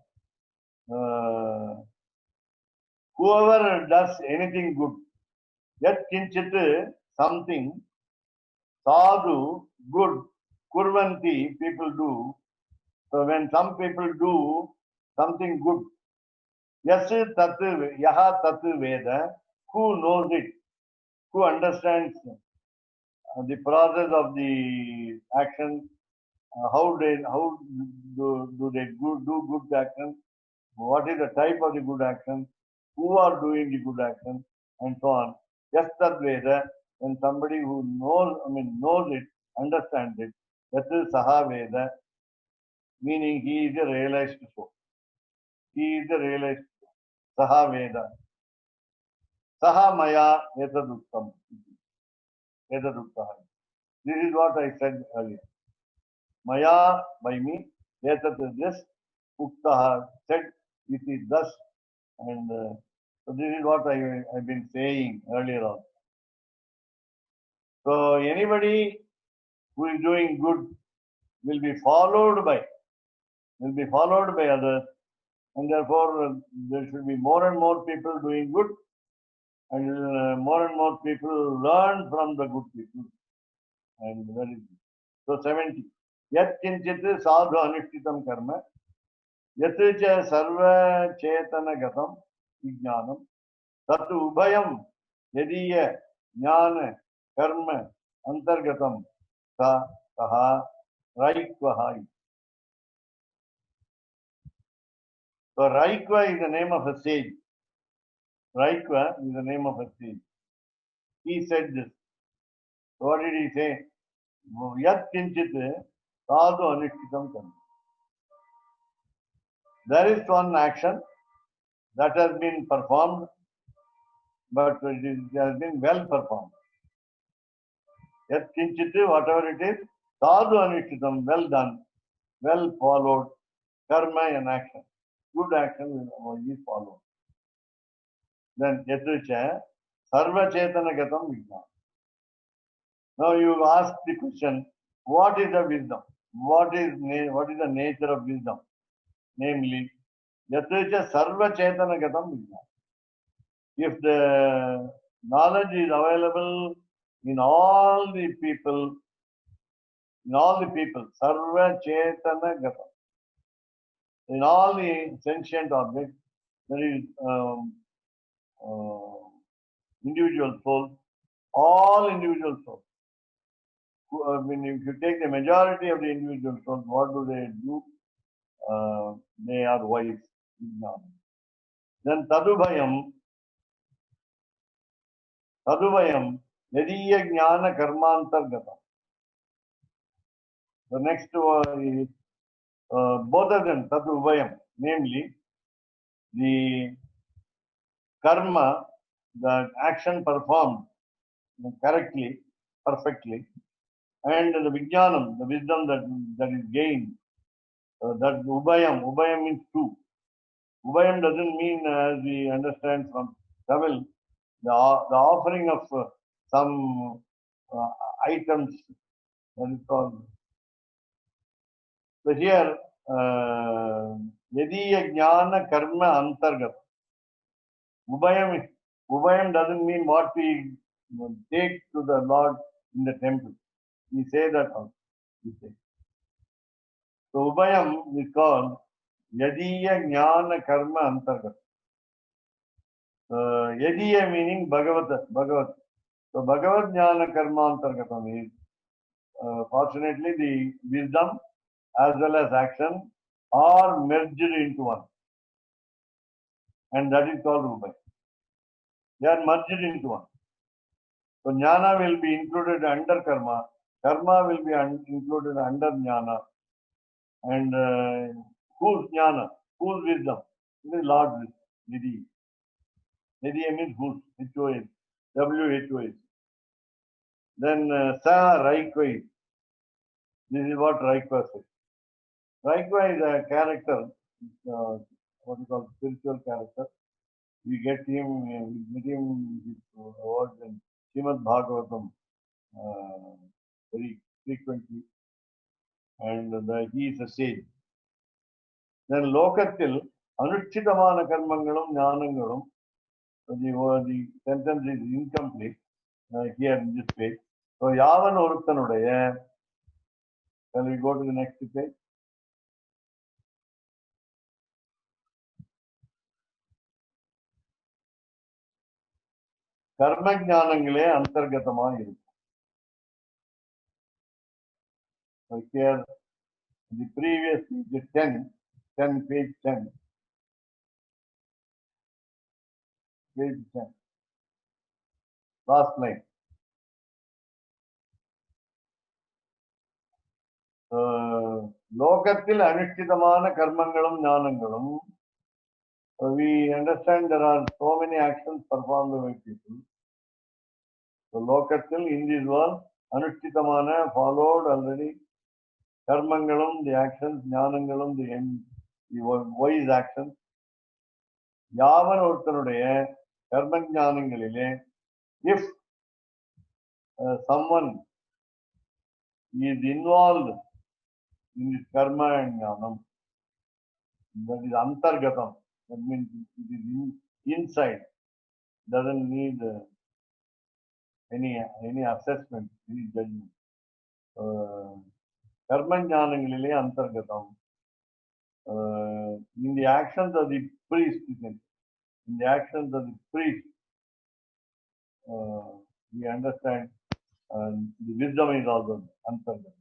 Whoever does anything good, yet kinchit something, sadhu, good, kurvanti, people do. So when some people do something good, yas tatu, yaha tatu veda, who knows it, who understands the process of the action, how do they do good action, what is the type of the good action, who are doing the good action, and so on. Just that Veda, when somebody who knows it, understands it, that is Saha Veda, meaning he is a realized soul. He is a realized soul. Saha Veda. Saha Maya Etaduktam. This is what I said earlier. Maya, by me, etat this, uktaha, said, it is thus. And so this is what I've been saying earlier on. So anybody who is doing good will be followed by others, and therefore there should be more and more people doing good, and more and more people learn from the good people. And very good. So 70. Yat kinchit sadhu anushtitam karma, yat cha sarva chetana gatam vijnanam, tat ubhayam yadiya jnana karma antargatam sa saha raikvaha. So Raikva is the name of a sage. Raikva is the name of a sage. He said this. So what did he say? Yat kinchit sadhu anushtitam karma. There is one action that has been performed, but it has been well performed. Yat kinchit, whatever it is, sadhu anushtitam, well done, well followed, karma and action. Good action will be followed. Then yatrucha, sarva chetana gatam vijnana. Now you ask the question, what is the wisdom? What is the nature of wisdom? Namely, yatrucha sarva chetana gatam vijnana. If the knowledge is available in all the people, sarva chetana gatam, in all the sentient objects, there is individual souls, all individual souls. If you take the majority of the individual souls, what do? They are wise. Then tadubhayam, yadiya jnana karmantargata. The next is both of them, tadubhayam, namely the karma, the action performed correctly, perfectly, and the vijnanam, the wisdom that is gained. That ubhayam means two. Ubhayam doesn't mean, as we understand from Tamil, the offering of some items, that is called. So here, yadiya jnana karma antargat. Ubhayam doesn't mean what we take to the Lord in the temple. We say that also. So ubhayam is called yadiya jnana karma antargat. Yadiya meaning Bhagavat. So Bhagavat jnana karma antargatam is fortunately the wisdom as well as action are merged into one. And that is called ubhayam. They are merged into one. So jnana will be included under karma. Karma will be included under jnana. And whose jnana? Whose wisdom? It is Lord's wisdom. Nidhi means whose? H-O-S. W-H-O-S. Then sa raikva. This is what Raikva says. Raikva is a character, what we call spiritual character. We get him, we meet him with words in Srimad Bhagavatam very frequently. And he is a sage. Then Lokatil, Anuchitamana Karmangalum Jnanangalum. The sentence is incomplete here in this page. So Yavan Oruttanudaya. Shall we go to the next page? Karma Jnanangale Antargatama irukkum. So here, the previous page 10, page 10. Page 10. Last line. Lokatil Anushtitamana Karmangalam Jnanangalam. We understand there are so many actions performed by people. So Lokatil in this world, Anushtitamana, followed already. Karmangalam, the actions, Jnanangalam, the wise actions. Yavan Orthanuடைய கர்மஞானங்களிலே, if someone is involved in this karma and jnanam, that is antargatam, that means it is inside, doesn't need any assessment, any judgment. Karmanyanangalile antargatam. In the actions of the priest, we understand the wisdom is also antargatam.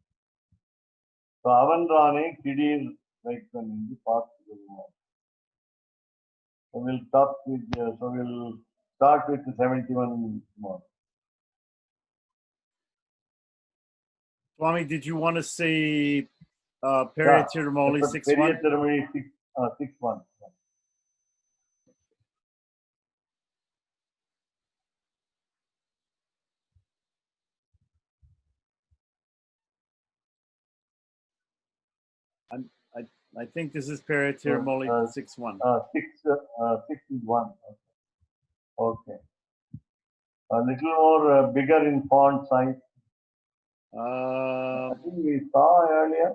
So Avandrane Kidir like in the past. So we'll start with 71 tomorrow. Swami, did you want to see Periya Tirumoli 6-1? Periya Tirumoli 6-1. I think this is Periya Tirumoli 6-1. 6-1. Okay. A little more bigger in font size. I think we saw earlier.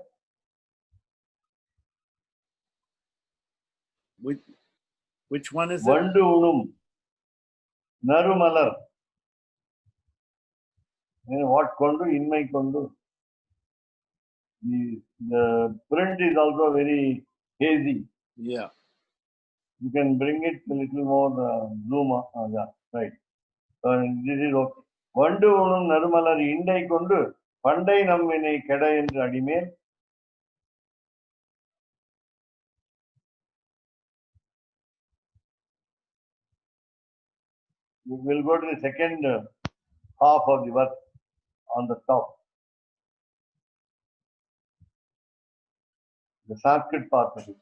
Which one is it? Vandu Unum. Narumalar. What kondu? Inmai kondu. The print is also very hazy. Yeah. You can bring it a little more zoom. Yeah, right. This is okay. Vandu Unum Narumalar Indai kondu. Pandai Nammine Keda endru adimel. We will go to the second half of the verse on the top. The Sanskrit part of it,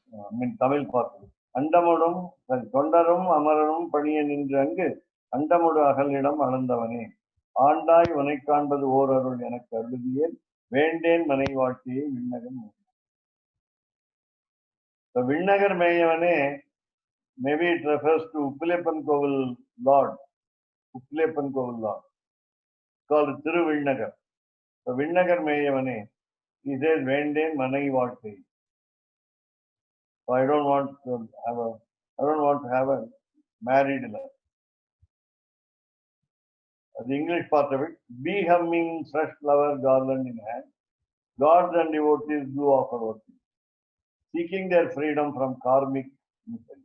Tamil part of it. Andamudum, Tondarum, Amaranum, Paniyan Indrangu, Andamudu Ahalidam, Anandavane. Andai, Vanekanbadu, Orarul, Yanakarbidiyel, Venden, Manivati, Vinnagar. The Vinnagar Mayavane, maybe it refers to Uppileppan Kovil Lord. Uppileppan Kovil Lord. Called Thiruvinnagar. The Vinnagar Mayavane, he says Venden, Manivati. So I don't want to have a married life. The English part of it, be humming fresh flower garland in hand, gods and devotees do offer worship, seeking their freedom from karmic misery.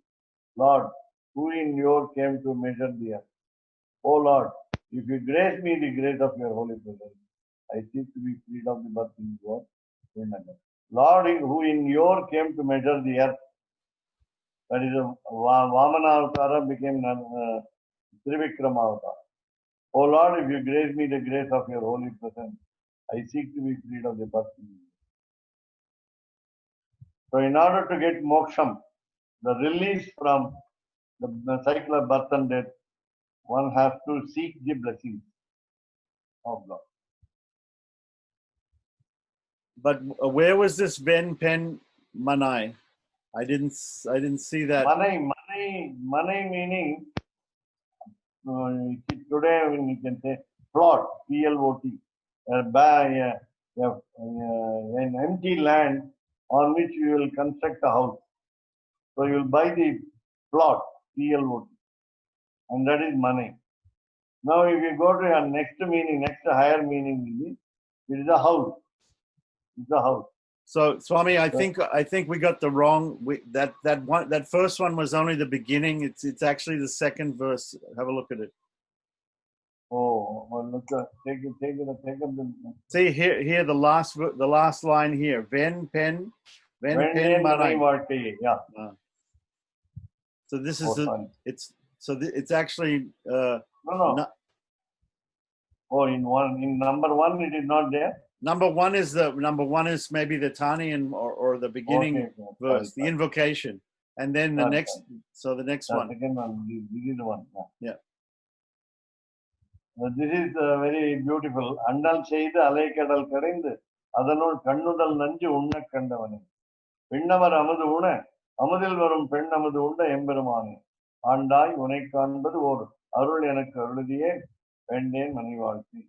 Lord, who in your came to measure the earth? O Lord, if you grace me the grace of your holy presence, I seek to be freed of the birth in your Vinnagar. Lord, who in your came to measure the earth, that is Vamana Avatara became Trivikrama Avatara. O Lord, if you grace me the grace of your holy presence, I seek to be freed of the birth in you. So in order to get moksham, the release from the cycle of birth and death, one has to seek the blessings of God. But where was this Ven Pen Manai? I didn't see that. Manai meaning today we can say plot, P-L-O-T, an empty land on which you will construct a house. So you will buy the plot, P-L-O-T, and that is money. Now if you go to a next higher meaning, it is a house. It's a house. So Swami, I think we got the wrong. That first one was only the beginning. It's actually the second verse. Have a look at it. Oh, well, look, take it. See here the last line here. Ven Pen Manai. Yeah. So this is it's actually no. In number one it is not there. Number one is maybe the Tani or the beginning verse, the invocation, and then the next. So the next one. Second one, this is the one. Yeah. This is very beautiful. Andal Cheida Alaikadal Karind, Adanul Kandudal Nanju Unna Kandavani. Pinnavar Amadu Una, Amadil Varum Pendamadu Unda Embermani. Andai Unikan Badu, Aruliana Kurudie, Pende Manivalti.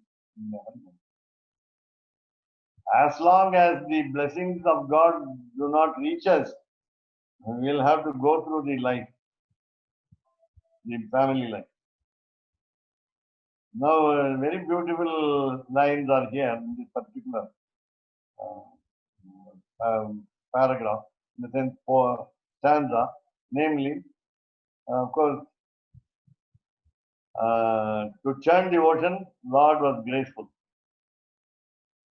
As long as the blessings of God do not reach us, we will have to go through the life, the family life. Now, very beautiful lines are here in this particular paragraph, in the sense for stanza, namely, of course, to churn the ocean, Lord was graceful.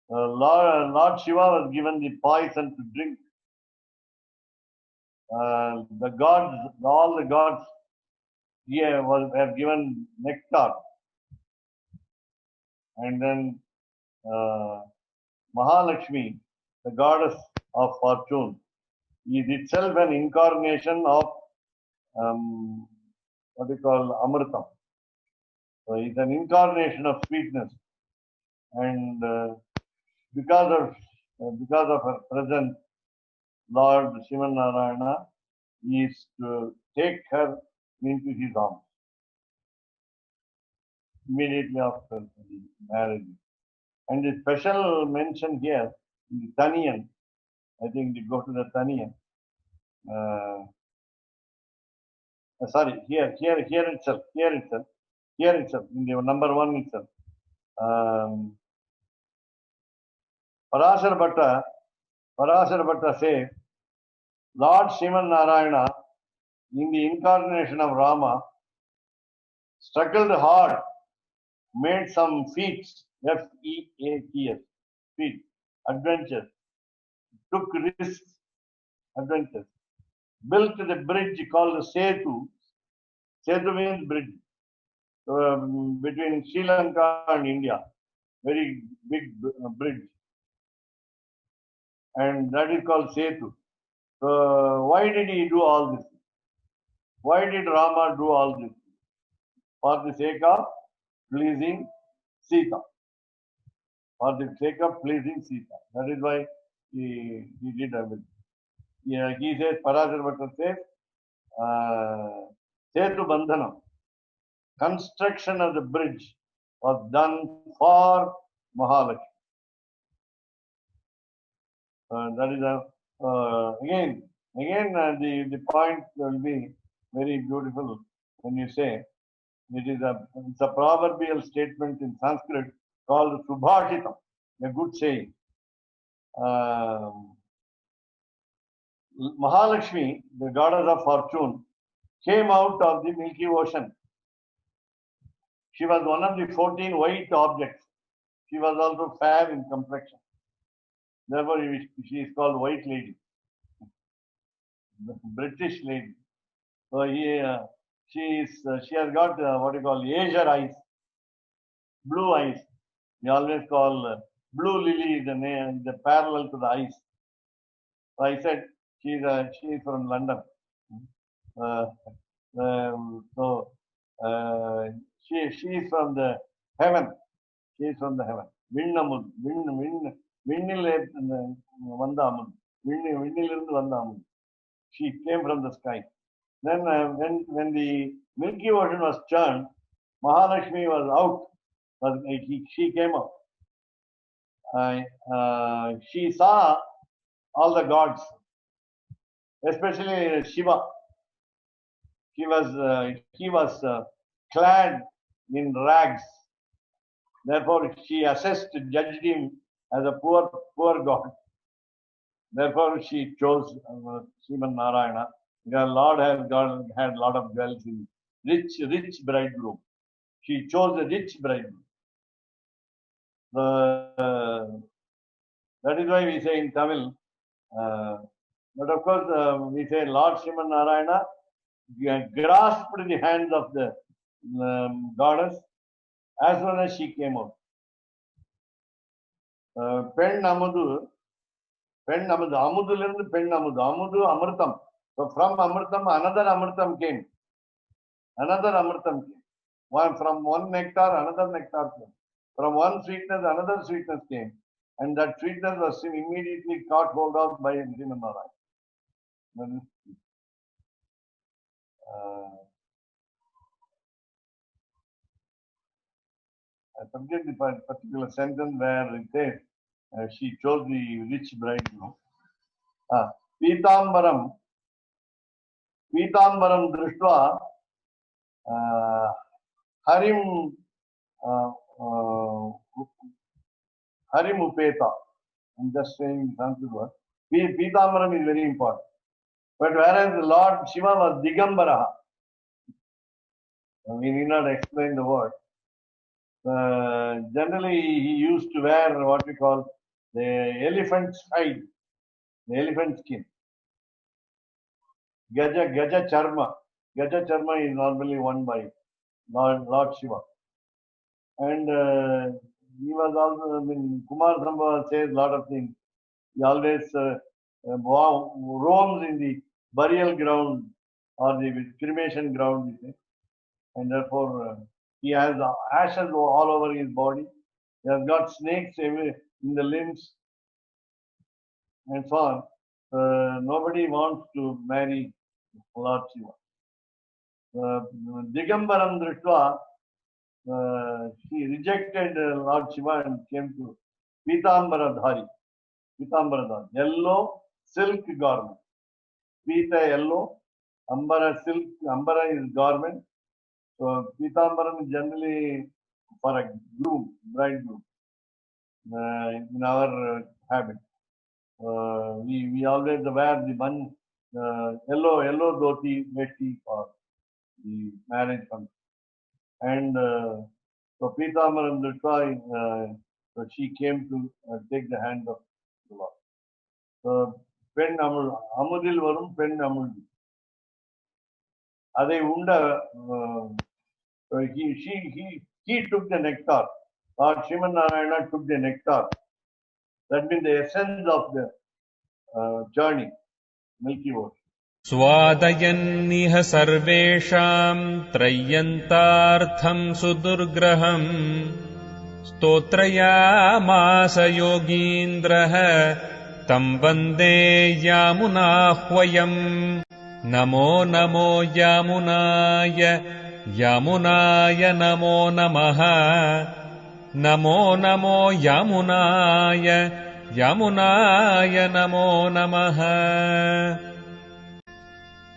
Lord Shiva was given the poison to drink. The gods, all the gods here were given nectar. And then Mahalakshmi, the goddess of fortune, is itself an incarnation of what we call Amritam. So it's an incarnation of sweetness. And because of her presence, Lord Shivan Narayana is to take her into his arms immediately after the marriage. And the special mention here in the Taniyan, I think they go to the Taniyan. Sorry, here itself, in the number 1 itself. Parashar Bhatta says, Lord Shivan Narayana, in the incarnation of Rama, struggled hard, made some feats, F-E-A-T-S, feats, adventures, took risks, adventures, built the bridge called the Setu. Setu means bridge, between Sri Lanka and India, very big bridge. And that is called Setu. So why did he do all this? Why did Rama do all this? For the sake of pleasing Sita. For the sake of pleasing Sita. That is why he did everything. Yeah, he says, Parashar Bhatta says, Setu Bandhanam, construction of the bridge was done for Mahalakshmi. That is again the point will be very beautiful when you say it's a proverbial statement in Sanskrit called Subhashitam, a good saying. Mahalakshmi, the goddess of fortune, came out of the Milky Ocean. She was one of the 14 white objects. She was also fair in complexion. Therefore, she is called White Lady, the British lady. So she has got what you call azure eyes, blue eyes. We always call blue lily the name, the parallel to the eyes. So I said she is from London. She is from the heaven. She is from the heaven. She came from the sky. Then when the Milky Ocean was churned, Mahalakshmi was out. She came out. She saw all the gods, especially Shiva. He was clad in rags. Therefore, she judged him as a poor god. Therefore, she chose Sriman Narayana. Because Lord had a lot of jewels in rich bridegroom. She chose a rich bridegroom. That is why we say in Tamil. But of course, we say Lord Sriman Narayana grasped the hands of the goddess as soon as she came out. Pen Amudu, Amudulirundu Pen Amudu, Amudu Amritam. So from Amritam, another Amritam came. From one nectar, another nectar came. From one sweetness, another sweetness came. And that sweetness was immediately caught hold of by Srimanarayan. I forget the particular sentence where it says she chose the rich bridegroom. Pitambaram drishtva Harim upeta. I'm just saying Sanskrit word. Pitambaram is very important. But whereas the Lord Shiva was Digambara, we need not explain the word. Generally, he used to wear what we call the elephant's hide, the elephant skin. Gaja charma. Gaja charma is normally worn by Lord Shiva. And he was also, Kumar Sambhava says a lot of things. He always roams in the burial ground or the cremation ground, and therefore he has ashes all over his body. He has got snakes in the limbs and so on. Nobody wants to marry Lord Shiva. Digambaram Drishtva, she rejected Lord Shiva and came to Pitambaradhari. Yellow silk garment. Pita yellow, Ambara silk. Ambara is garment. So Pitambaram is generally for a bridegroom. In our habit, we always wear the yellow dhoti vesti for the marriage function. And so Pitambaram Drishtva, so she came to take the hand of the Lord. So pen amudil varum pen amudil. Adai unda. He took the nectar. Lord Srimanarayana took the nectar. That means the essence of the journey, Milky Way. स्वादयन्निह सर्वेषाम् त्रय्यन्तार्थम् सुदुर्ग्रहम् स्तोत्रयामास योगीन्द्रः तम् वन्दे यामुनाह्वयम् नमो नमो यामुनाय नमो नमः नमो नमो यामुनाय नमो नमः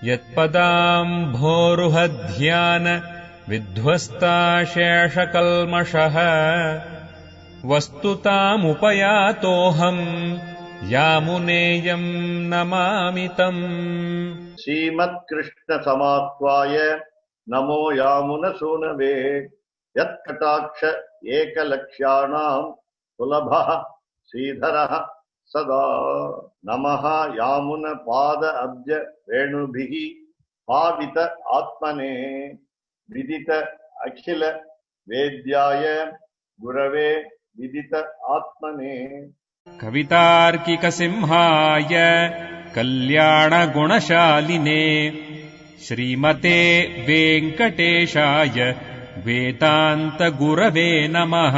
यत्पदाम्भोरुहध्यान विध्वस्ताशेषकल्मषः वस्तुतामुपयातोऽहम् यामुनेयम् नमामि तम् श्रीमत्कृष्ण समात्वाय नमो यामुन सूनवे यत्कटाक्ष एकलक्ष्याणां सुलभः श्रीधरः सदा नमः यामुन पाद अब्ज रेणुभिः पावित आत्मने विदित अखिल वेद्याय गुरवे विदित आत्मने कवितार्किकसिंहाय कल्याणगुणशालिने श्रीमते वेङ्कटेशाय वेदान्तगुरवे नमः।